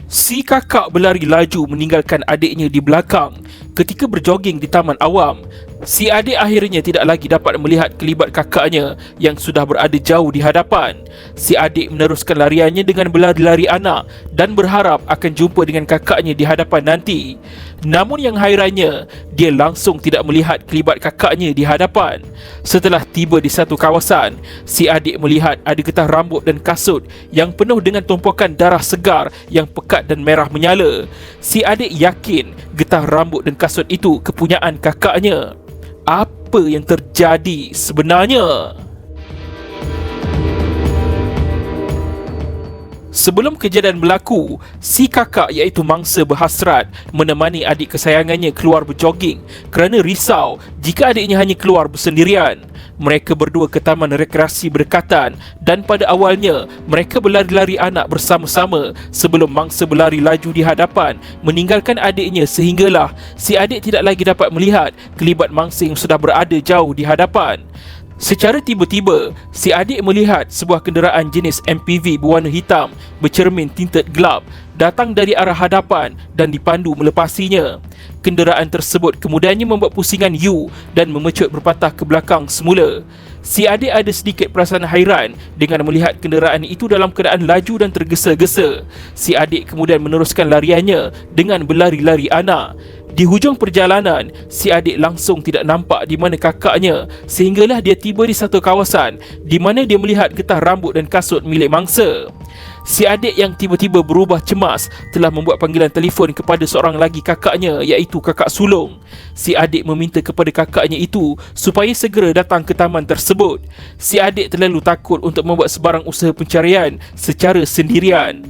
Si kakak berlari laju meninggalkan adiknya di belakang. Ketika berjoging di taman awam, si adik akhirnya tidak lagi dapat melihat kelibat kakaknya yang sudah berada jauh di hadapan. Si adik meneruskan lariannya dengan berlari-lari anak dan berharap akan jumpa dengan kakaknya di hadapan nanti. Namun yang hairannya, dia langsung tidak melihat kelibat kakaknya di hadapan. Setelah tiba di satu kawasan, si adik melihat ada getah rambut dan kasut yang penuh dengan tumpukan darah segar yang pekat dan merah menyala. Si adik yakin getah rambut dan kasut itu kepunyaan kakaknya. Apa yang terjadi sebenarnya? Sebelum kejadian berlaku, si kakak iaitu mangsa berhasrat menemani adik kesayangannya keluar berjoging kerana risau jika adiknya hanya keluar bersendirian. Mereka berdua ke taman rekreasi berdekatan dan pada awalnya mereka berlari-lari anak bersama-sama sebelum mangsa berlari laju di hadapan meninggalkan adiknya sehinggalah si adik tidak lagi dapat melihat kelibat mangsa yang sudah berada jauh di hadapan. Secara tiba-tiba, si adik melihat sebuah kenderaan jenis MPV berwarna hitam bercermin tinted gelap datang dari arah hadapan dan dipandu melepasinya. Kenderaan tersebut kemudiannya membuat pusingan U dan memecut berpatah ke belakang semula. Si adik ada sedikit perasaan hairan dengan melihat kenderaan itu dalam keadaan laju dan tergesa-gesa. Si adik kemudian meneruskan lariannya dengan berlari-lari anak. Di hujung perjalanan, si adik langsung tidak nampak di mana kakaknya sehinggalah dia tiba di satu kawasan di mana dia melihat getah rambut dan kasut milik mangsa. Si adik yang tiba-tiba berubah cemas telah membuat panggilan telefon kepada seorang lagi kakaknya iaitu kakak sulung. Si adik meminta kepada kakaknya itu supaya segera datang ke taman tersebut. Si adik terlalu takut untuk membuat sebarang usaha pencarian secara sendirian.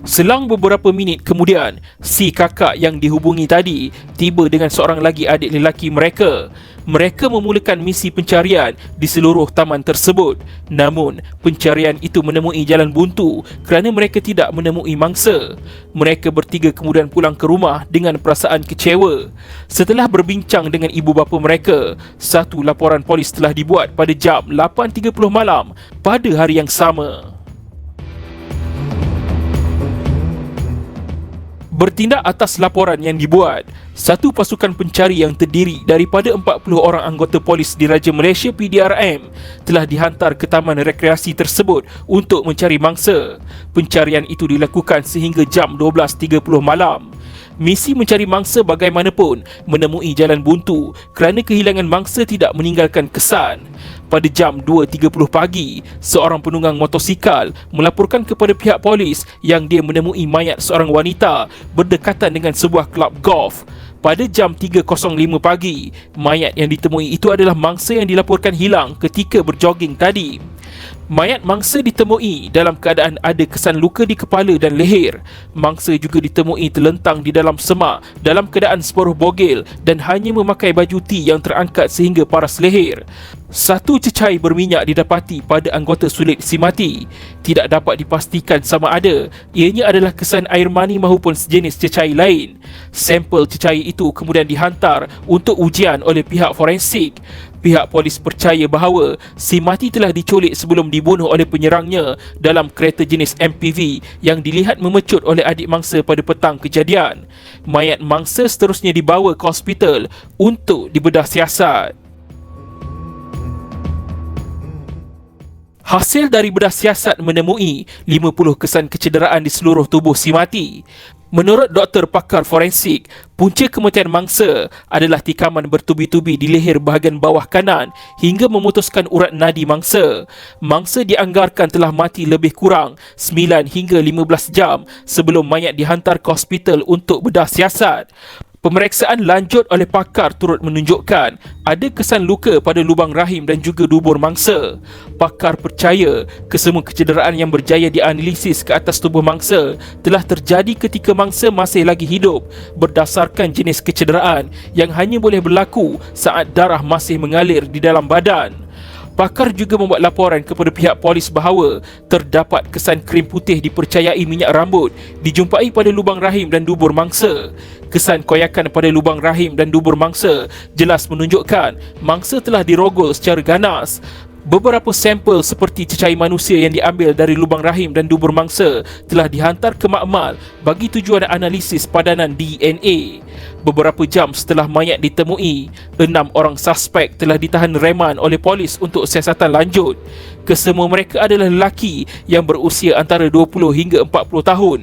Selang beberapa minit kemudian, si kakak yang dihubungi tadi tiba dengan seorang lagi adik lelaki mereka. Mereka memulakan misi pencarian di seluruh taman tersebut. Namun, pencarian itu menemui jalan buntu kerana mereka tidak menemui mangsa. Mereka bertiga kemudian pulang ke rumah dengan perasaan kecewa. Setelah berbincang dengan ibu bapa mereka, satu laporan polis telah dibuat pada jam 8.30 malam pada hari yang sama. Bertindak atas laporan yang dibuat, satu pasukan pencari yang terdiri daripada 40 orang anggota polis Diraja Malaysia PDRM telah dihantar ke taman rekreasi tersebut untuk mencari mangsa. Pencarian itu dilakukan sehingga jam 12.30 malam. Misi mencari mangsa bagaimanapun menemui jalan buntu kerana kehilangan mangsa tidak meninggalkan kesan. Pada jam 2.30 pagi, seorang penunggang motosikal melaporkan kepada pihak polis yang dia menemui mayat seorang wanita berdekatan dengan sebuah kelab golf. Pada jam 3.05 pagi, mayat yang ditemui itu adalah mangsa yang dilaporkan hilang ketika berjoging tadi. Mayat mangsa ditemui dalam keadaan ada kesan luka di kepala dan leher. Mangsa juga ditemui terlentang di dalam semak dalam keadaan separuh bogel dan hanya memakai baju T yang terangkat sehingga paras leher. Satu cecair berminyak didapati pada anggota sulit si mati. Tidak dapat dipastikan sama ada ianya adalah kesan air mani maupun sejenis cecair lain. Sampel cecair itu kemudian dihantar untuk ujian oleh pihak forensik. Pihak polis percaya bahawa si mati telah diculik sebelum dibunuh oleh penyerangnya dalam kereta jenis MPV yang dilihat memecut oleh adik mangsa pada petang kejadian. Mayat mangsa seterusnya dibawa ke hospital untuk dibedah siasat. Hasil dari bedah siasat menemui 50 kesan kecederaan di seluruh tubuh si mati. Menurut doktor pakar forensik, punca kematian mangsa adalah tikaman bertubi-tubi di leher bahagian bawah kanan hingga memutuskan urat nadi mangsa. Mangsa dianggarkan telah mati lebih kurang 9 hingga 15 jam sebelum mayat dihantar ke hospital untuk bedah siasat. Pemeriksaan lanjut oleh pakar turut menunjukkan ada kesan luka pada lubang rahim dan juga dubur mangsa. Pakar percaya kesemua kecederaan yang berjaya dianalisis ke atas tubuh mangsa telah terjadi ketika mangsa masih lagi hidup berdasarkan jenis kecederaan yang hanya boleh berlaku saat darah masih mengalir di dalam badan. Pakar juga membuat laporan kepada pihak polis bahawa terdapat kesan krim putih dipercayai minyak rambut dijumpai pada lubang rahim dan dubur mangsa. Kesan koyakan pada lubang rahim dan dubur mangsa jelas menunjukkan mangsa telah dirogol secara ganas. Beberapa sampel seperti cecair manusia yang diambil dari lubang rahim dan dubur mangsa telah dihantar ke makmal bagi tujuan analisis padanan DNA. Beberapa jam setelah mayat ditemui, 6 orang suspek telah ditahan reman oleh polis untuk siasatan lanjut. Kesemua mereka adalah lelaki yang berusia antara 20 hingga 40 tahun.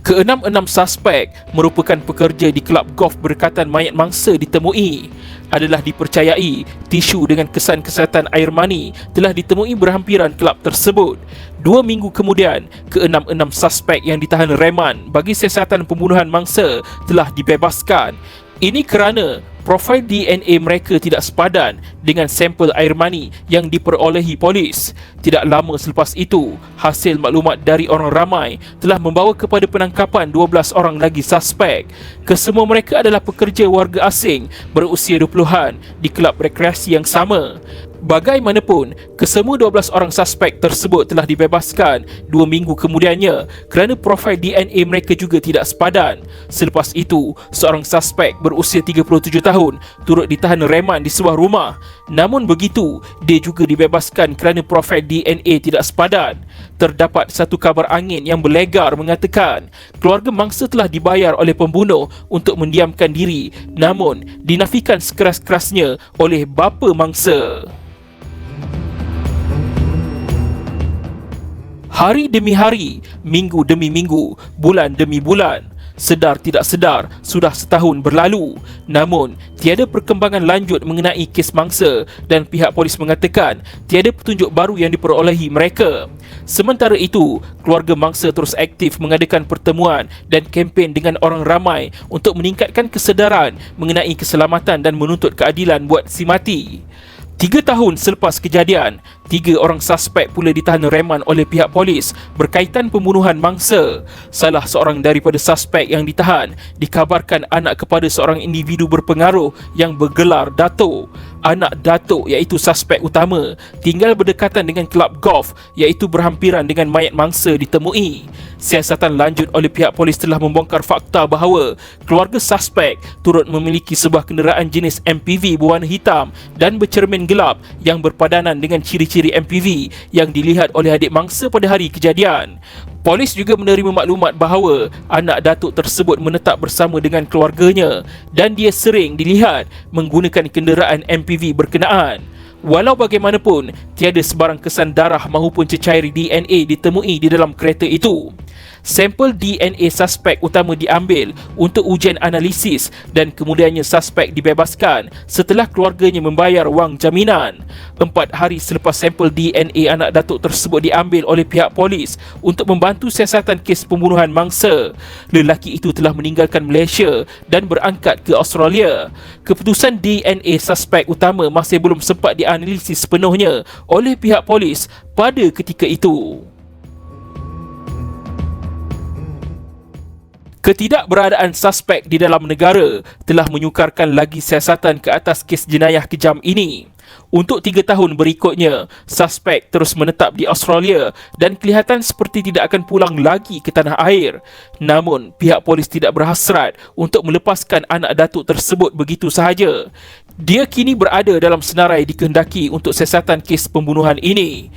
Keenam-enam suspek merupakan pekerja di kelab golf berdekatan mayat mangsa ditemui. Adalah dipercayai tisu dengan kesan kesihatan air mani telah ditemui berhampiran kelab tersebut. 2 minggu kemudian, keenam-enam suspek yang ditahan reman bagi siasatan pembunuhan mangsa telah dibebaskan. Ini kerana profil DNA mereka tidak sepadan dengan sampel air mani yang diperolehi polis. Tidak lama selepas itu, hasil maklumat dari orang ramai telah membawa kepada penangkapan 12 orang lagi suspek. Kesemua mereka adalah pekerja warga asing berusia 20-an di kelab rekreasi yang sama. Bagaimanapun, kesemua 12 orang suspek tersebut telah dibebaskan 2 minggu kemudiannya kerana profil DNA mereka juga tidak sepadan. Selepas itu, seorang suspek berusia 37 tahun turut ditahan reman di sebuah rumah. Namun begitu, dia juga dibebaskan kerana profil DNA tidak sepadan. Terdapat satu kabar angin yang berlegar mengatakan keluarga mangsa telah dibayar oleh pembunuh untuk mendiamkan diri, namun dinafikan sekeras-kerasnya oleh bapa mangsa. Hari demi hari, minggu demi minggu, bulan demi bulan. Sedar tidak sedar, sudah setahun berlalu. Namun, tiada perkembangan lanjut mengenai kes mangsa dan pihak polis mengatakan tiada petunjuk baru yang diperolehi mereka. Sementara itu, keluarga mangsa terus aktif mengadakan pertemuan dan kempen dengan orang ramai untuk meningkatkan kesedaran mengenai keselamatan dan menuntut keadilan buat si mati. 3 tahun selepas kejadian, 3 orang suspek pula ditahan reman oleh pihak polis berkaitan pembunuhan mangsa. Salah seorang daripada suspek yang ditahan dikabarkan anak kepada seorang individu berpengaruh yang bergelar Datuk. Anak Datuk, iaitu suspek utama, tinggal berdekatan dengan kelab golf iaitu berhampiran dengan mayat mangsa ditemui. Siasatan lanjut oleh pihak polis telah membongkar fakta bahawa keluarga suspek turut memiliki sebuah kenderaan jenis MPV berwarna hitam dan bercermin gelap yang berpadanan dengan ciri-ciri MPV yang dilihat oleh adik mangsa pada hari kejadian. Polis juga menerima maklumat bahawa anak datuk tersebut menetap bersama dengan keluarganya dan dia sering dilihat menggunakan kenderaan MPV berkenaan. Walau bagaimanapun, tiada sebarang kesan darah maupun cecair DNA ditemui di dalam kereta itu. Sampel DNA suspek utama diambil untuk ujian analisis dan kemudiannya suspek dibebaskan setelah keluarganya membayar wang jaminan. 4 hari selepas sampel DNA anak datuk tersebut diambil oleh pihak polis untuk membantu siasatan kes pembunuhan mangsa, lelaki itu telah meninggalkan Malaysia dan berangkat ke Australia. Keputusan DNA suspek utama masih belum sempat dianalisis sepenuhnya oleh pihak polis pada ketika itu. Ketidakberadaan suspek di dalam negara telah menyukarkan lagi siasatan ke atas kes jenayah kejam ini. Untuk 3 tahun berikutnya, suspek terus menetap di Australia dan kelihatan seperti tidak akan pulang lagi ke tanah air. Namun, pihak polis tidak berhasrat untuk melepaskan anak datuk tersebut begitu sahaja. Dia kini berada dalam senarai dikehendaki untuk siasatan kes pembunuhan ini.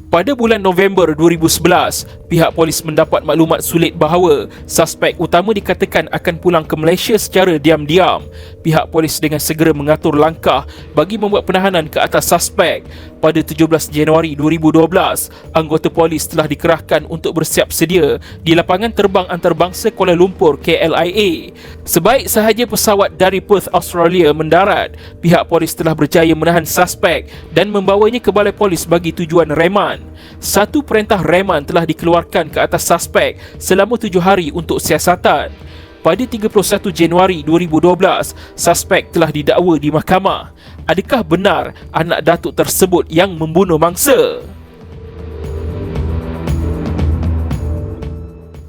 Pada bulan November 2011, pihak polis mendapat maklumat sulit bahawa suspek utama dikatakan akan pulang ke Malaysia secara diam-diam. Pihak polis dengan segera mengatur langkah bagi membuat penahanan ke atas suspek. Pada 17 Januari 2012, anggota polis telah dikerahkan untuk bersiap sedia di lapangan terbang antarabangsa Kuala Lumpur KLIA. Sebaik sahaja pesawat dari Perth, Australia mendarat, pihak polis telah berjaya menahan suspek dan membawanya ke balai polis bagi tujuan reman. Satu perintah reman telah dikeluarkan ke atas suspek selama 7 hari untuk siasatan. Pada 31 Januari 2012, suspek telah didakwa di mahkamah. Adakah benar anak datuk tersebut yang membunuh mangsa?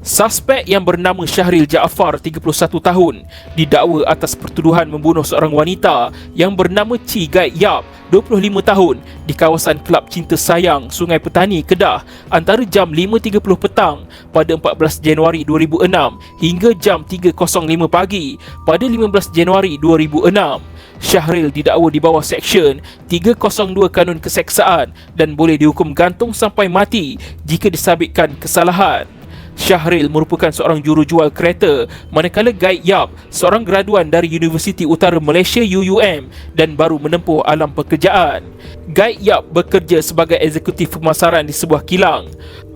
Suspek yang bernama Syahril Jaafar, 31 tahun, didakwa atas pertuduhan membunuh seorang wanita yang bernama Chi Gai Yap, 25 tahun, di kawasan Kelab Cinta Sayang, Sungai Petani, Kedah antara jam 5.30 petang pada 14 Januari 2006 hingga jam 3.05 pagi pada 15 Januari 2006. Syahril didakwa di bawah Seksyen 302 Kanun Keseksaan dan boleh dihukum gantung sampai mati jika disabitkan kesalahan. Syahril merupakan seorang jurujual kereta, manakala Guide Yap seorang graduan dari Universiti Utara Malaysia UUM dan baru menempuh alam pekerjaan. Guide Yap bekerja sebagai eksekutif pemasaran di sebuah kilang.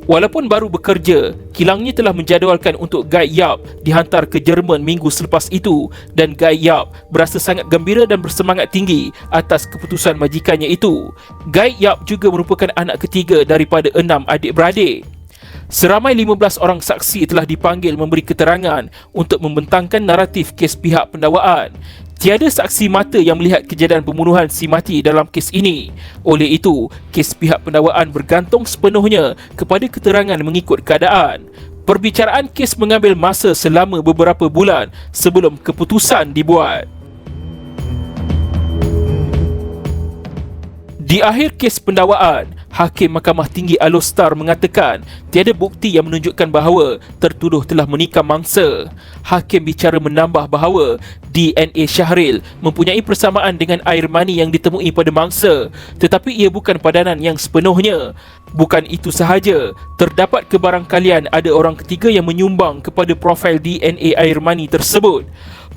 Walaupun baru bekerja, kilangnya telah menjadualkan untuk Guide Yap dihantar ke Jerman minggu selepas itu dan Guide Yap berasa sangat gembira dan bersemangat tinggi atas keputusan majikannya itu. Guide Yap juga merupakan anak ketiga daripada 6 adik-beradik. Seramai 15 orang saksi telah dipanggil memberi keterangan untuk membentangkan naratif kes pihak pendakwaan. Tiada saksi mata yang melihat kejadian pembunuhan si mati dalam kes ini. Oleh itu, kes pihak pendakwaan bergantung sepenuhnya kepada keterangan mengikut keadaan. Perbicaraan kes mengambil masa selama beberapa bulan sebelum keputusan dibuat. Di akhir kes pendakwaan, Hakim Mahkamah Tinggi Alor mengatakan tiada bukti yang menunjukkan bahawa tertuduh telah menikam mangsa. Hakim bicara menambah bahawa DNA Syahril mempunyai persamaan dengan air mani yang ditemui pada mangsa, tetapi ia bukan padanan yang sepenuhnya. Bukan itu sahaja, terdapat kebarangkalian ada orang ketiga yang menyumbang kepada profil DNA air mani tersebut.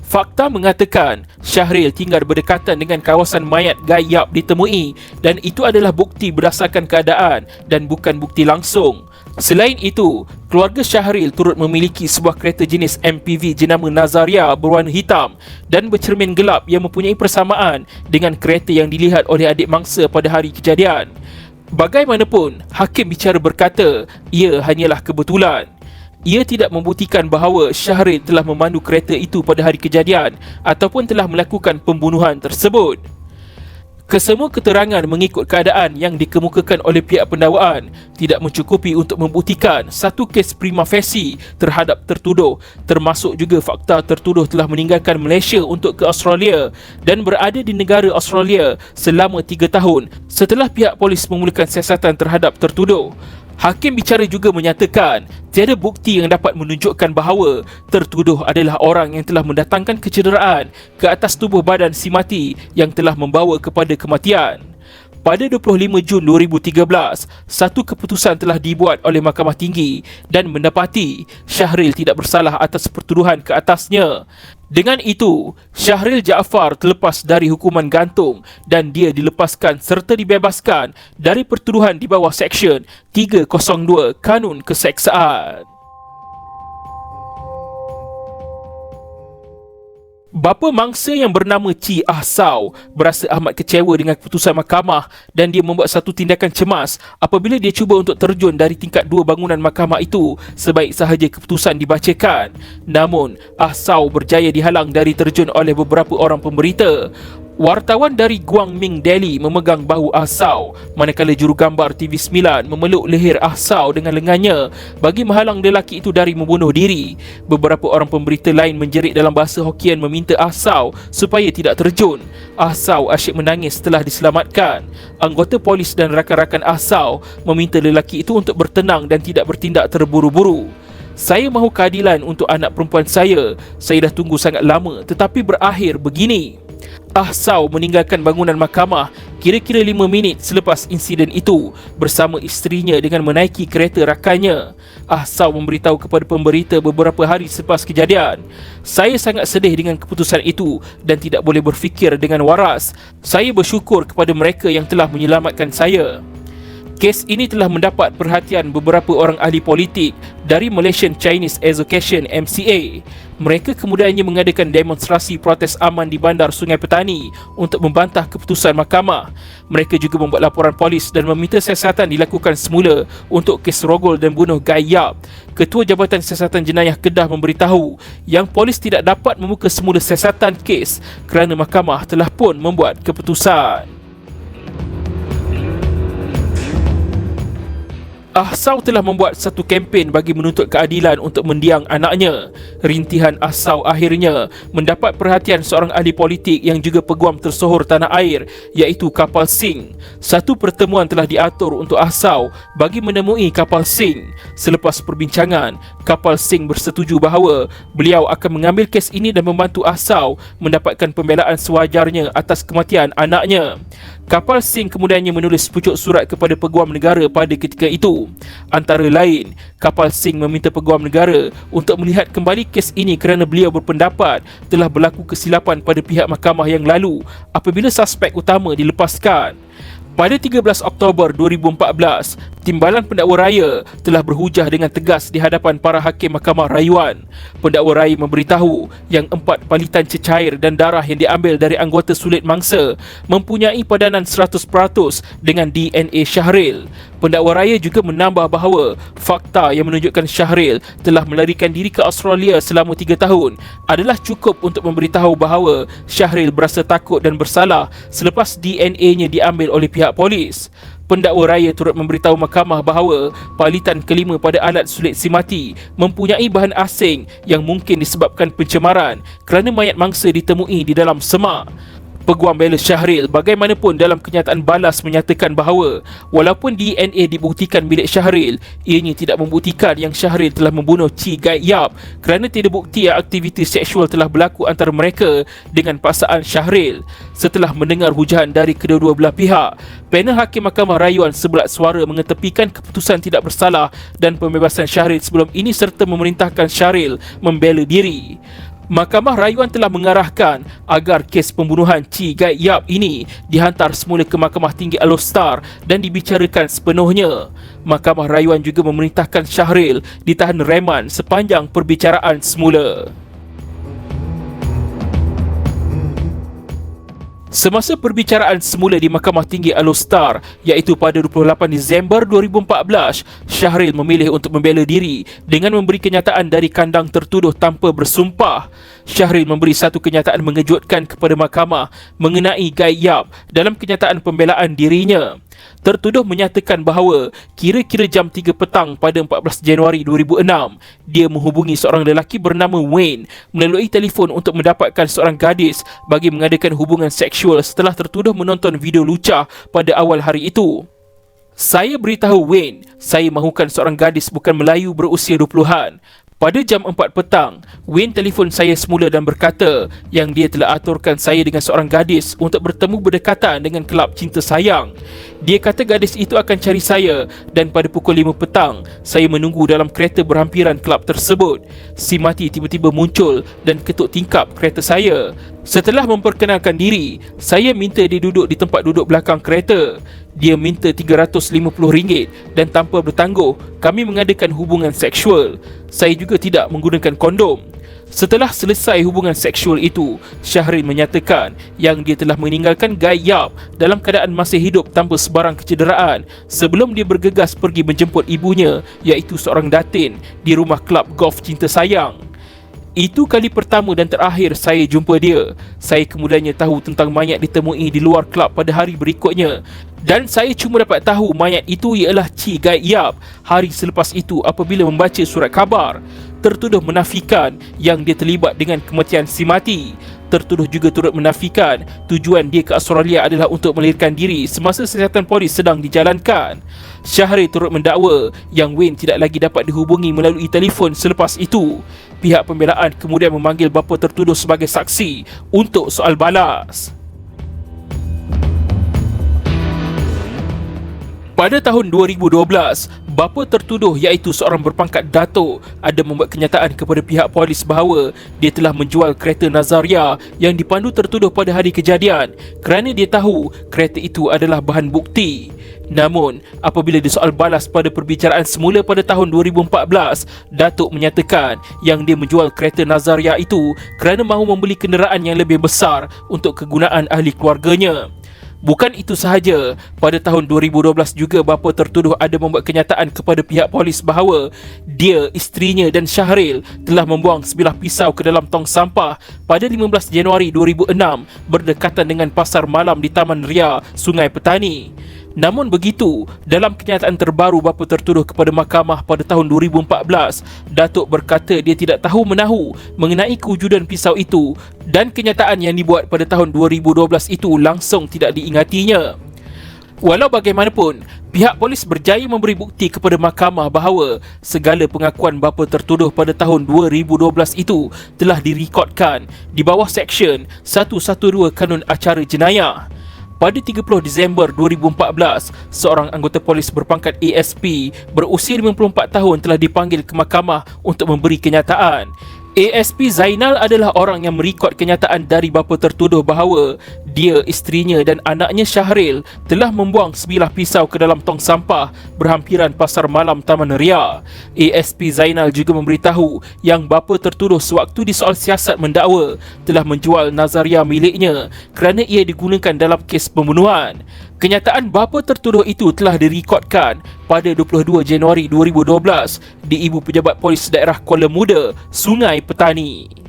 Fakta mengatakan Syahril tinggal berdekatan dengan kawasan mayat Guide Yap ditemui dan itu adalah bukti berdasarkan keadaan dan bukan bukti langsung. Selain itu, keluarga Syahril turut memiliki sebuah kereta jenis MPV jenama Nazaria berwarna hitam dan bercermin gelap yang mempunyai persamaan dengan kereta yang dilihat oleh adik mangsa pada hari kejadian. Bagaimanapun, Hakim bicara berkata ia hanyalah kebetulan. Ia tidak membuktikan bahawa Syahril telah memandu kereta itu pada hari kejadian ataupun telah melakukan pembunuhan tersebut. Kesemua keterangan mengikut keadaan yang dikemukakan oleh pihak pendakwaan tidak mencukupi untuk membuktikan satu kes prima facie terhadap tertuduh, termasuk juga fakta tertuduh telah meninggalkan Malaysia untuk ke Australia dan berada di negara Australia selama 3 tahun setelah pihak polis memulakan siasatan terhadap tertuduh. Hakim bicara juga menyatakan tiada bukti yang dapat menunjukkan bahawa tertuduh adalah orang yang telah mendatangkan kecederaan ke atas tubuh badan si mati yang telah membawa kepada kematian. Pada 25 Jun 2013, satu keputusan telah dibuat oleh Mahkamah Tinggi dan mendapati Syahril tidak bersalah atas pertuduhan ke atasnya. Dengan itu, Syahril Jaafar terlepas dari hukuman gantung dan dia dilepaskan serta dibebaskan dari pertuduhan di bawah Seksyen 302 Kanun Keseksaan. Bapa mangsa yang bernama Chi Ah Saw berasa amat kecewa dengan keputusan mahkamah dan dia membuat satu tindakan cemas apabila dia cuba untuk terjun dari tingkat 2 bangunan mahkamah itu sebaik sahaja keputusan dibacakan. Namun, Ah Saw berjaya dihalang dari terjun oleh beberapa orang pemberita. Wartawan dari Guangming, Delhi memegang bahu Ah Saw, manakala jurugambar TV9 memeluk leher Ah Saw dengan lengannya bagi menghalang lelaki itu dari membunuh diri. Beberapa orang pemberita lain menjerit dalam bahasa Hokkien meminta Ah Saw supaya tidak terjun. Ah Saw asyik menangis setelah diselamatkan. Anggota polis dan rakan-rakan Ah Saw meminta lelaki itu untuk bertenang dan tidak bertindak terburu-buru. Saya mahu keadilan untuk anak perempuan saya. Saya dah tunggu sangat lama tetapi berakhir begini. Ah Saw meninggalkan bangunan mahkamah kira-kira 5 minit selepas insiden itu bersama isterinya dengan menaiki kereta rakannya. Ah Saw memberitahu kepada pemberita beberapa hari selepas kejadian, "Saya sangat sedih dengan keputusan itu dan tidak boleh berfikir dengan waras. Saya bersyukur kepada mereka yang telah menyelamatkan saya." Kes ini telah mendapat perhatian beberapa orang ahli politik dari Malaysian Chinese Association MCA. Mereka kemudiannya mengadakan demonstrasi protes aman di bandar Sungai Petani untuk membantah keputusan mahkamah. Mereka juga membuat laporan polis dan meminta siasatan dilakukan semula untuk kes rogol dan bunuh Guide Yap. Ketua Jabatan Siasatan Jenayah Kedah memberitahu yang polis tidak dapat membuka semula siasatan kes kerana mahkamah telah pun membuat keputusan. Ahsau telah membuat satu kempen bagi menuntut keadilan untuk mendiang anaknya. Rintihan Ahsau akhirnya mendapat perhatian seorang ahli politik yang juga peguam tersohor tanah air, iaitu Kapal Singh. Satu pertemuan telah diatur untuk Ahsau bagi menemui Kapal Singh. Selepas perbincangan, Kapal Singh bersetuju bahawa beliau akan mengambil kes ini dan membantu Ahsau mendapatkan pembelaan sewajarnya atas kematian anaknya. Kapal Singh kemudiannya menulis pucuk surat kepada Peguam Negara pada ketika itu. Antara lain, Kapal Singh meminta Peguam Negara untuk melihat kembali kes ini kerana beliau berpendapat telah berlaku kesilapan pada pihak mahkamah yang lalu apabila suspek utama dilepaskan. Pada 13 Oktober 2014, Timbalan Pendakwa Raya telah berhujah dengan tegas di hadapan para hakim Mahkamah Rayuan. Pendakwa Raya memberitahu yang 4 palitan cecair dan darah yang diambil dari anggota sulit mangsa mempunyai padanan 100% dengan DNA Syahril. Pendakwa Raya juga menambah bahawa fakta yang menunjukkan Syahril telah melarikan diri ke Australia selama 3 tahun adalah cukup untuk memberitahu bahawa Syahril berasa takut dan bersalah selepas DNA-nya diambil oleh pihak polis. Pendakwa Raya turut memberitahu mahkamah bahawa palitan kelima pada alat sulit si mati mempunyai bahan asing yang mungkin disebabkan pencemaran kerana mayat mangsa ditemui di dalam semak. Peguam bela Syahril bagaimanapun dalam kenyataan balas menyatakan bahawa walaupun DNA dibuktikan milik Syahril, ianya tidak membuktikan yang Syahril telah membunuh Chi Gai Yap kerana tidak bukti yang aktiviti seksual telah berlaku antara mereka dengan pasangan Syahril. Setelah mendengar hujahan dari kedua-dua belah pihak, panel Hakim Mahkamah Rayuan sebelah suara mengetepikan keputusan tidak bersalah dan pembebasan Syahril sebelum ini serta memerintahkan Syahril membela diri. Mahkamah Rayuan telah mengarahkan agar kes pembunuhan Chi Gai Yap ini dihantar semula ke Mahkamah Tinggi Alor dan dibicarakan sepenuhnya. Mahkamah Rayuan juga memerintahkan Syahril ditahan reman sepanjang perbicaraan semula. Semasa perbicaraan semula di Mahkamah Tinggi Alor, iaitu pada 28 Disember 2014, Syahril memilih untuk membela diri dengan memberi kenyataan dari kandang tertuduh tanpa bersumpah. Syahril memberi satu kenyataan mengejutkan kepada mahkamah mengenai Gai Yap dalam kenyataan pembelaan dirinya. Tertuduh menyatakan bahawa kira-kira jam 3 petang pada 14 Januari 2006, dia menghubungi seorang lelaki bernama Wayne melalui telefon untuk mendapatkan seorang gadis bagi mengadakan hubungan seksual setelah tertuduh menonton video lucah pada awal hari itu. Saya beritahu Wayne, saya mahukan seorang gadis bukan Melayu berusia 20-an. Pada jam 4 petang, Wayne telefon saya semula dan berkata yang dia telah aturkan saya dengan seorang gadis untuk bertemu berdekatan dengan kelab Cinta Sayang. Dia kata gadis itu akan cari saya dan pada pukul 5 petang, saya menunggu dalam kereta berhampiran kelab tersebut. Si mati tiba-tiba muncul dan ketuk tingkap kereta saya. Setelah memperkenalkan diri, saya minta dia duduk di tempat duduk belakang kereta. Dia minta RM350 dan tanpa bertangguh, kami mengadakan hubungan seksual. Saya juga tidak menggunakan kondom. Setelah selesai hubungan seksual itu, Syahril menyatakan yang dia telah meninggalkan Gai Yap dalam keadaan masih hidup tanpa sebarang kecederaan sebelum dia bergegas pergi menjemput ibunya, iaitu seorang datin, di rumah kelab golf Cinta Sayang. Itu kali pertama dan terakhir saya jumpa dia. Saya kemudiannya tahu tentang mayat ditemui di luar kelab pada hari berikutnya. Dan saya cuma dapat tahu mayat itu ialah Chi Gai Yap hari selepas itu apabila membaca surat khabar. Tertuduh menafikan yang dia terlibat dengan kematian si mati. Tertuduh juga turut menafikan tujuan dia ke Australia adalah untuk melarikan diri semasa siasatan polis sedang dijalankan. Syahril turut mendakwa yang Wayne tidak lagi dapat dihubungi melalui telefon selepas itu. Pihak pembelaan kemudian memanggil bapa tertuduh sebagai saksi untuk soal balas. Pada tahun 2012, bapa tertuduh iaitu seorang berpangkat datuk ada membuat kenyataan kepada pihak polis bahawa dia telah menjual kereta Nazaria yang dipandu tertuduh pada hari kejadian kerana dia tahu kereta itu adalah bahan bukti. Namun, apabila disoal balas pada perbicaraan semula pada tahun 2014, Datuk menyatakan yang dia menjual kereta Nazaria itu kerana mahu membeli kenderaan yang lebih besar untuk kegunaan ahli keluarganya. Bukan itu sahaja, pada tahun 2012 juga bapa tertuduh ada membuat kenyataan kepada pihak polis bahawa dia, isterinya dan Syahril telah membuang sebilah pisau ke dalam tong sampah pada 15 Januari 2006 berdekatan dengan pasar malam di Taman Ria, Sungai Petani. Namun begitu, dalam kenyataan terbaru bapa tertuduh kepada mahkamah pada tahun 2014, Datuk berkata dia tidak tahu menahu mengenai kewujudan pisau itu dan kenyataan yang dibuat pada tahun 2012 itu langsung tidak diingatinya. Walau bagaimanapun, pihak polis berjaya memberi bukti kepada mahkamah bahawa segala pengakuan bapa tertuduh pada tahun 2012 itu telah direkodkan di bawah Seksyen 112 Kanun Acara Jenayah. Pada 30 Disember 2014, seorang anggota polis berpangkat ASP berusia 54 tahun telah dipanggil ke mahkamah untuk memberi kenyataan. ASP Zainal adalah orang yang merekod kenyataan dari bapa tertuduh bahawa dia, isterinya dan anaknya Syahril telah membuang sebilah pisau ke dalam tong sampah berhampiran Pasar Malam Taman Ria. ASP Zainal juga memberitahu yang bapa tertuduh sewaktu disoal siasat mendakwa telah menjual Nazaria miliknya kerana ia digunakan dalam kes pembunuhan. Kenyataan bapa tertuduh itu telah direkodkan pada 22 Januari 2012 di Ibu Pejabat Polis Daerah Kuala Muda, Sungai Petani.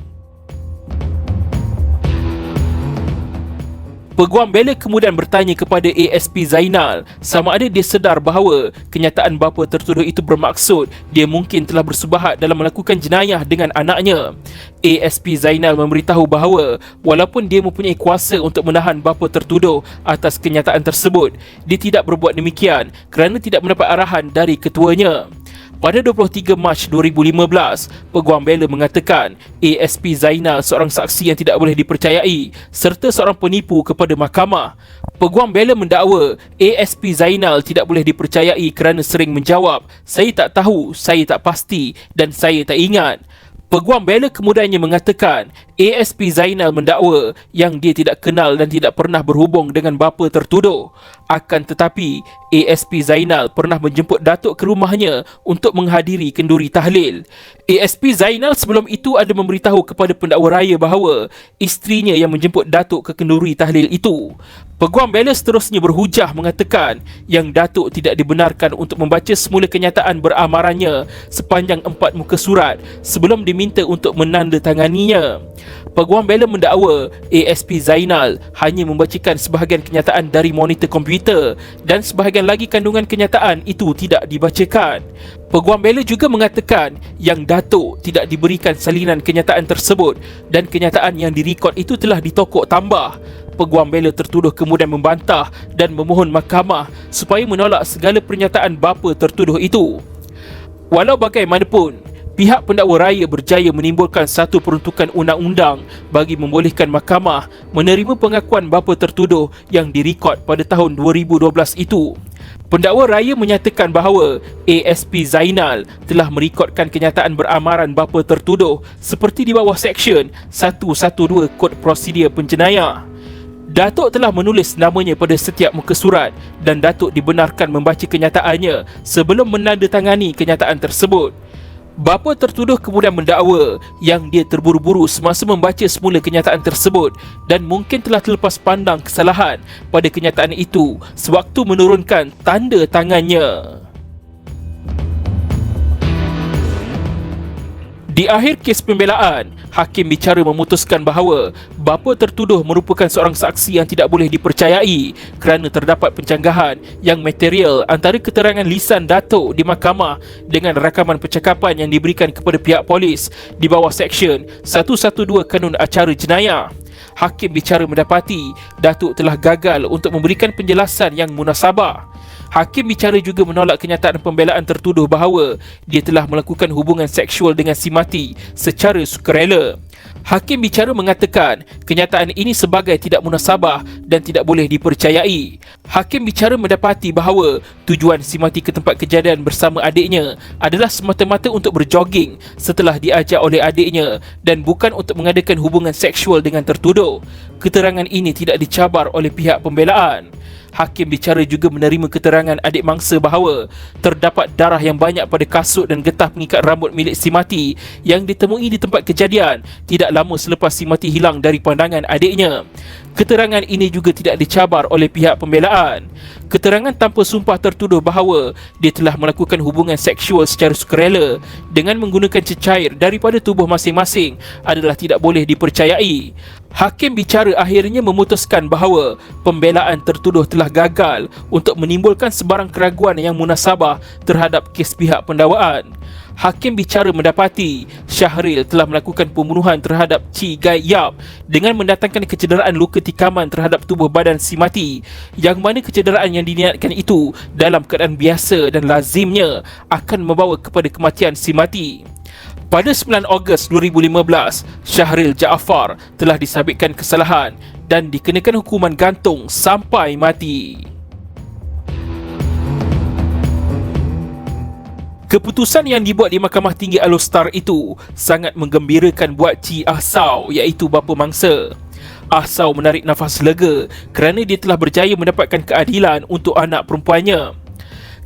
Peguam bela kemudian bertanya kepada ASP Zainal sama ada dia sedar bahawa kenyataan bapa tertuduh itu bermaksud dia mungkin telah bersubahat dalam melakukan jenayah dengan anaknya. ASP Zainal memberitahu bahawa walaupun dia mempunyai kuasa untuk menahan bapa tertuduh atas kenyataan tersebut, dia tidak berbuat demikian kerana tidak mendapat arahan dari ketuanya. Pada 23 Mac 2015, Peguam bela mengatakan ASP Zainal seorang saksi yang tidak boleh dipercayai serta seorang penipu kepada mahkamah. Peguam bela mendakwa ASP Zainal tidak boleh dipercayai kerana sering menjawab, "Saya tak tahu, saya tak pasti dan saya tak ingat." Peguam bela kemudiannya mengatakan ASP Zainal mendakwa yang dia tidak kenal dan tidak pernah berhubung dengan bapa tertuduh. Akan tetapi, ASP Zainal pernah menjemput Datuk ke rumahnya untuk menghadiri kenduri tahlil. ASP Zainal sebelum itu ada memberitahu kepada pendakwa raya bahawa isterinya yang menjemput Datuk ke kenduri tahlil itu. Peguam bela seterusnya berhujah mengatakan yang Datuk tidak dibenarkan untuk membaca semula kenyataan beramarannya sepanjang 4 muka surat sebelum diminta untuk menandatanganinya. Peguam bela mendakwa ASP Zainal hanya membacakan sebahagian kenyataan dari monitor komputer dan sebahagian lagi kandungan kenyataan itu tidak dibacakan. Peguam bela juga mengatakan yang Datuk tidak diberikan salinan kenyataan tersebut dan kenyataan yang direkod itu telah ditokok tambah. Peguam bela tertuduh kemudian membantah dan memohon mahkamah supaya menolak segala pernyataan bapa tertuduh itu. Walau bagaimanapun, pihak pendakwa raya berjaya menimbulkan satu peruntukan undang-undang bagi membolehkan mahkamah menerima pengakuan bapa tertuduh yang direkod pada tahun 2012 itu. Pendakwa raya menyatakan bahawa ASP Zainal telah merekodkan kenyataan beramaran bapa tertuduh seperti di bawah Seksyen 112 Kod Prosedur Penjenayah. Datuk telah menulis namanya pada setiap muka surat dan Datuk dibenarkan membaca kenyataannya sebelum menandatangani kenyataan tersebut. Bapa tertuduh kemudian mendakwa yang dia terburu-buru semasa membaca semula kenyataan tersebut dan mungkin telah terlepas pandang kesalahan pada kenyataan itu sewaktu menurunkan tanda tangannya. Di akhir kes pembelaan, hakim bicara memutuskan bahawa bapa tertuduh merupakan seorang saksi yang tidak boleh dipercayai kerana terdapat pencanggahan yang material antara keterangan lisan Datuk di mahkamah dengan rakaman percakapan yang diberikan kepada pihak polis di bawah Seksyen 112 Kanun Acara Jenayah. Hakim bicara mendapati Datuk telah gagal untuk memberikan penjelasan yang munasabah. Hakim bicara juga menolak kenyataan pembelaan tertuduh bahawa dia telah melakukan hubungan seksual dengan si mati secara sukarela. Hakim bicara mengatakan kenyataan ini sebagai tidak munasabah dan tidak boleh dipercayai. Hakim bicara mendapati bahawa tujuan si mati ke tempat kejadian bersama adiknya adalah semata-mata untuk berjoging setelah diajak oleh adiknya dan bukan untuk mengadakan hubungan seksual dengan tertuduh. Keterangan ini tidak dicabar oleh pihak pembelaan. Hakim bicara juga menerima keterangan adik mangsa bahawa terdapat darah yang banyak pada kasut dan getah pengikat rambut milik si mati yang ditemui di tempat kejadian tidak lama selepas si mati hilang dari pandangan adiknya. Keterangan ini juga tidak dicabar oleh pihak pembelaan. Keterangan tanpa sumpah tertuduh bahawa dia telah melakukan hubungan seksual secara sukarela dengan menggunakan cecair daripada tubuh masing-masing adalah tidak boleh dipercayai. Hakim bicara akhirnya memutuskan bahawa pembelaan tertuduh telah gagal untuk menimbulkan sebarang keraguan yang munasabah terhadap kes pihak pendakwaan. Hakim bicara mendapati Syahril telah melakukan pembunuhan terhadap Chi Gai Yap dengan mendatangkan kecederaan luka tikaman terhadap tubuh badan si mati, yang mana kecederaan yang diniatkan itu dalam keadaan biasa dan lazimnya akan membawa kepada kematian si mati. Pada 9 Ogos 2015, Syahril Jaafar telah disabitkan kesalahan dan dikenakan hukuman gantung sampai mati. Keputusan yang dibuat di Mahkamah Tinggi Alor itu sangat menggembirakan buat Cik Ah Saw, iaitu bapa mangsa. Ah Saw menarik nafas lega kerana dia telah berjaya mendapatkan keadilan untuk anak perempuannya.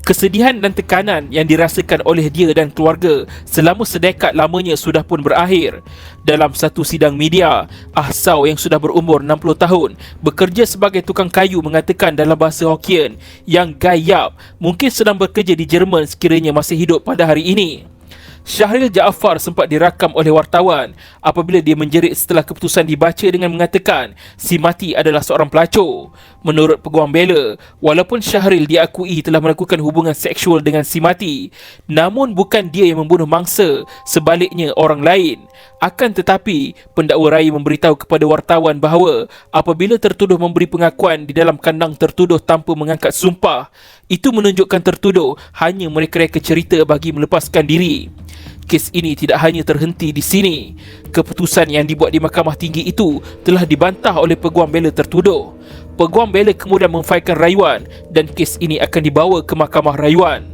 Kesedihan dan tekanan yang dirasakan oleh dia dan keluarga selama sedekad lamanya sudah pun berakhir. Dalam satu sidang media, Ah Saw yang sudah berumur 60 tahun bekerja sebagai tukang kayu mengatakan dalam bahasa Hokkien yang Gai Yap mungkin sedang bekerja di Jerman sekiranya masih hidup pada hari ini. Syahril Jaafar sempat dirakam oleh wartawan apabila dia menjerit setelah keputusan dibaca dengan mengatakan si mati adalah seorang pelacur. Menurut peguam bela, walaupun Syahril diakui telah melakukan hubungan seksual dengan si mati, namun bukan dia yang membunuh mangsa, sebaliknya orang lain. Akan tetapi, pendakwa raya memberitahu kepada wartawan bahawa apabila tertuduh memberi pengakuan di dalam kandang tertuduh tanpa mengangkat sumpah, itu menunjukkan tertuduh hanya mereka-reka cerita bagi melepaskan diri. Kes ini tidak hanya terhenti di sini. Keputusan yang dibuat di Mahkamah Tinggi itu telah dibantah oleh peguam bela tertuduh. Peguam bela kemudian memfailkan rayuan dan kes ini akan dibawa ke Mahkamah Rayuan.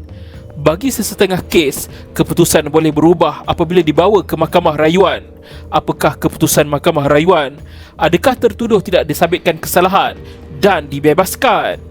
Bagi sesetengah kes, keputusan boleh berubah apabila dibawa ke Mahkamah Rayuan. Apakah keputusan Mahkamah Rayuan? Adakah tertuduh tidak disabitkan kesalahan dan dibebaskan?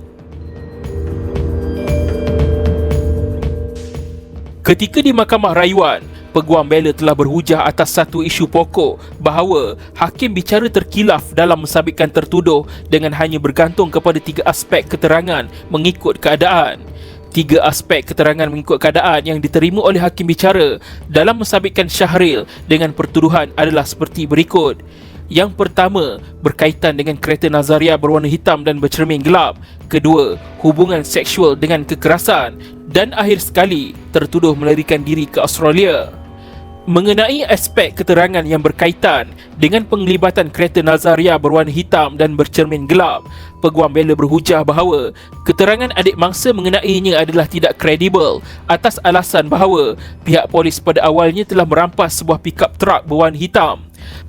Ketika di Mahkamah Rayuan, peguam bela telah berhujah atas satu isu pokok bahawa hakim bicara terkilaf dalam mensabitkan tertuduh dengan hanya bergantung kepada 3 aspek keterangan mengikut keadaan. 3 aspek keterangan mengikut keadaan yang diterima oleh hakim bicara dalam mensabitkan Syahril dengan pertuduhan adalah seperti berikut. Yang pertama, berkaitan dengan kereta Nazaria berwarna hitam dan bercermin gelap. Kedua, hubungan seksual dengan kekerasan. Dan akhir sekali, tertuduh melarikan diri ke Australia. Mengenai aspek keterangan yang berkaitan dengan penglibatan kereta Nazaria berwarna hitam dan bercermin gelap, peguam bela berhujah bahawa keterangan adik mangsa mengenainya adalah tidak kredibel atas alasan bahawa pihak polis pada awalnya telah merampas sebuah pikap truck berwarna hitam.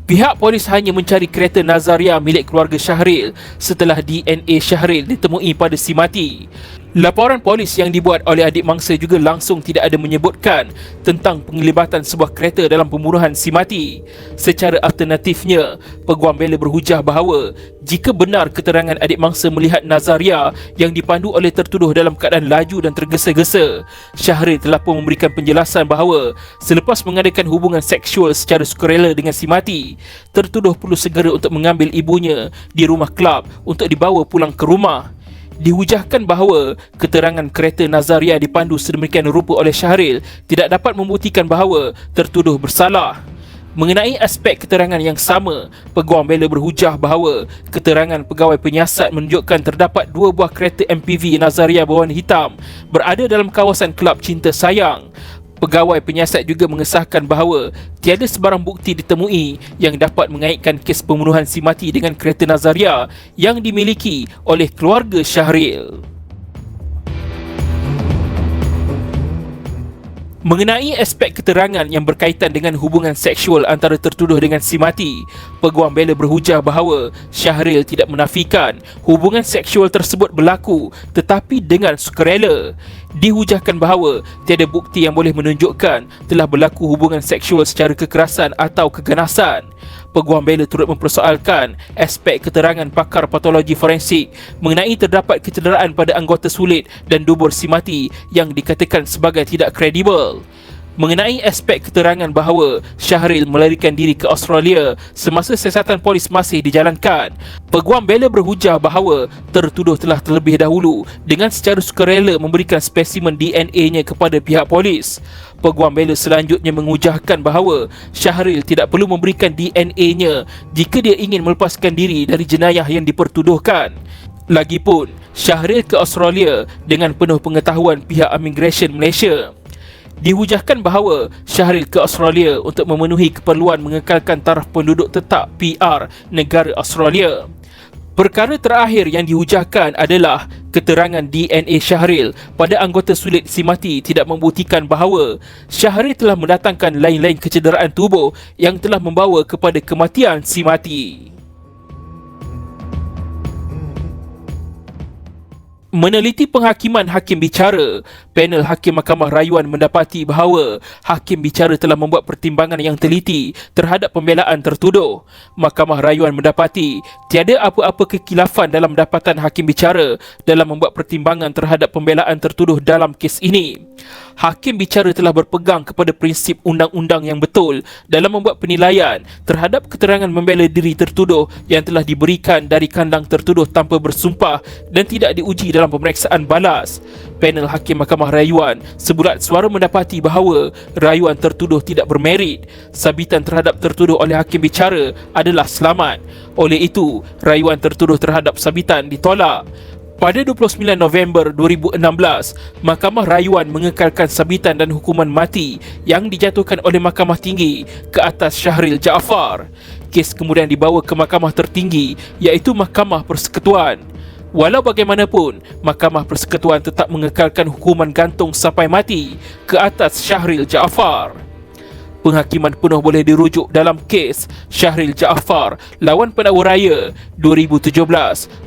Pihak polis hanya mencari kereta Nazaria milik keluarga Syahril setelah DNA Syahril ditemui pada si mati. Laporan polis yang dibuat oleh adik mangsa juga langsung tidak ada menyebutkan tentang penglibatan sebuah kereta dalam pembunuhan si mati. Secara alternatifnya, peguam bela berhujah bahawa jika benar keterangan adik mangsa melihat Nazaria yang dipandu oleh tertuduh dalam keadaan laju dan tergesa-gesa, Syahril telah pun memberikan penjelasan bahawa selepas mengadakan hubungan seksual secara sukarela dengan si mati, tertuduh perlu segera untuk mengambil ibunya di rumah kelab untuk dibawa pulang ke rumah. Dihujahkan bahawa keterangan kereta Nazaria dipandu sedemikian rupa oleh Syahril tidak dapat membuktikan bahawa tertuduh bersalah. Mengenai aspek keterangan yang sama, peguam bela berhujah bahawa keterangan pegawai penyiasat menunjukkan terdapat 2 buah kereta MPV Nazaria berwarna hitam berada dalam kawasan kelab Cinta Sayang. Pegawai penyiasat juga mengesahkan bahawa tiada sebarang bukti ditemui yang dapat mengaitkan kes pembunuhan si mati dengan kereta Nazaria yang dimiliki oleh keluarga Syahril. Mengenai aspek keterangan yang berkaitan dengan hubungan seksual antara tertuduh dengan si mati, peguam bela berhujah bahawa Syahril tidak menafikan hubungan seksual tersebut berlaku tetapi dengan sukarela. Dihujahkan bahawa tiada bukti yang boleh menunjukkan telah berlaku hubungan seksual secara kekerasan atau keganasan. Peguam bela turut mempersoalkan aspek keterangan pakar patologi forensik mengenai terdapat kecederaan pada anggota sulit dan dubur si mati yang dikatakan sebagai tidak kredibel. Mengenai aspek keterangan bahawa Syahril melarikan diri ke Australia semasa siasatan polis masih dijalankan, peguam bela berhujah bahawa tertuduh telah terlebih dahulu dengan secara sukarela memberikan spesimen DNA-nya kepada pihak polis. Peguam bela selanjutnya mengujahkan bahawa Syahril tidak perlu memberikan DNA-nya jika dia ingin melepaskan diri dari jenayah yang dipertuduhkan. Lagipun, Syahril ke Australia dengan penuh pengetahuan pihak Immigration Malaysia. Dihujahkan bahawa Syahril ke Australia untuk memenuhi keperluan mengekalkan taraf penduduk tetap PR negara Australia. Perkara terakhir yang dihujahkan adalah keterangan DNA Syahril pada anggota sulit si mati tidak membuktikan bahawa Syahril telah mendatangkan lain-lain kecederaan tubuh yang telah membawa kepada kematian si mati. Meneliti penghakiman hakim bicara, panel Hakim Mahkamah Rayuan mendapati bahawa hakim bicara telah membuat pertimbangan yang teliti terhadap pembelaan tertuduh. Mahkamah Rayuan mendapati tiada apa-apa kekilafan dalam dapatan hakim bicara dalam membuat pertimbangan terhadap pembelaan tertuduh dalam kes ini. Hakim bicara telah berpegang kepada prinsip undang-undang yang betul dalam membuat penilaian terhadap keterangan membela diri tertuduh yang telah diberikan dari kandang tertuduh tanpa bersumpah dan tidak diuji dalam pemeriksaan balas. Panel Hakim Mahkamah Rayuan sebulat suara mendapati bahawa rayuan tertuduh tidak bermerit. Sabitan terhadap tertuduh oleh hakim bicara adalah selamat. Oleh itu, rayuan tertuduh terhadap sabitan ditolak. Pada 29 November 2016, Mahkamah Rayuan mengekalkan sabitan dan hukuman mati yang dijatuhkan oleh Mahkamah Tinggi ke atas Syahril Jaafar. Kes kemudian dibawa ke Mahkamah Tertinggi iaitu Mahkamah Persekutuan. Walau bagaimanapun, Mahkamah Persekutuan tetap mengekalkan hukuman gantung sampai mati ke atas Syahril Jaafar. Penghakiman penuh boleh dirujuk dalam kes Syahril Jaafar lawan Pendakwa Raya 2017 1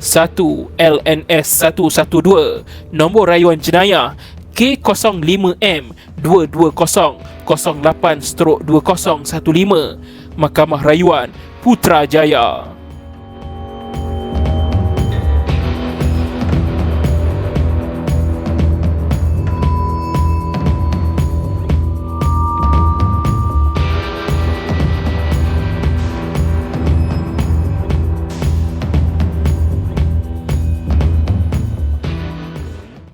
LNS 112 nombor rayuan jenayah K05M 22008/2015 Mahkamah Rayuan Putrajaya.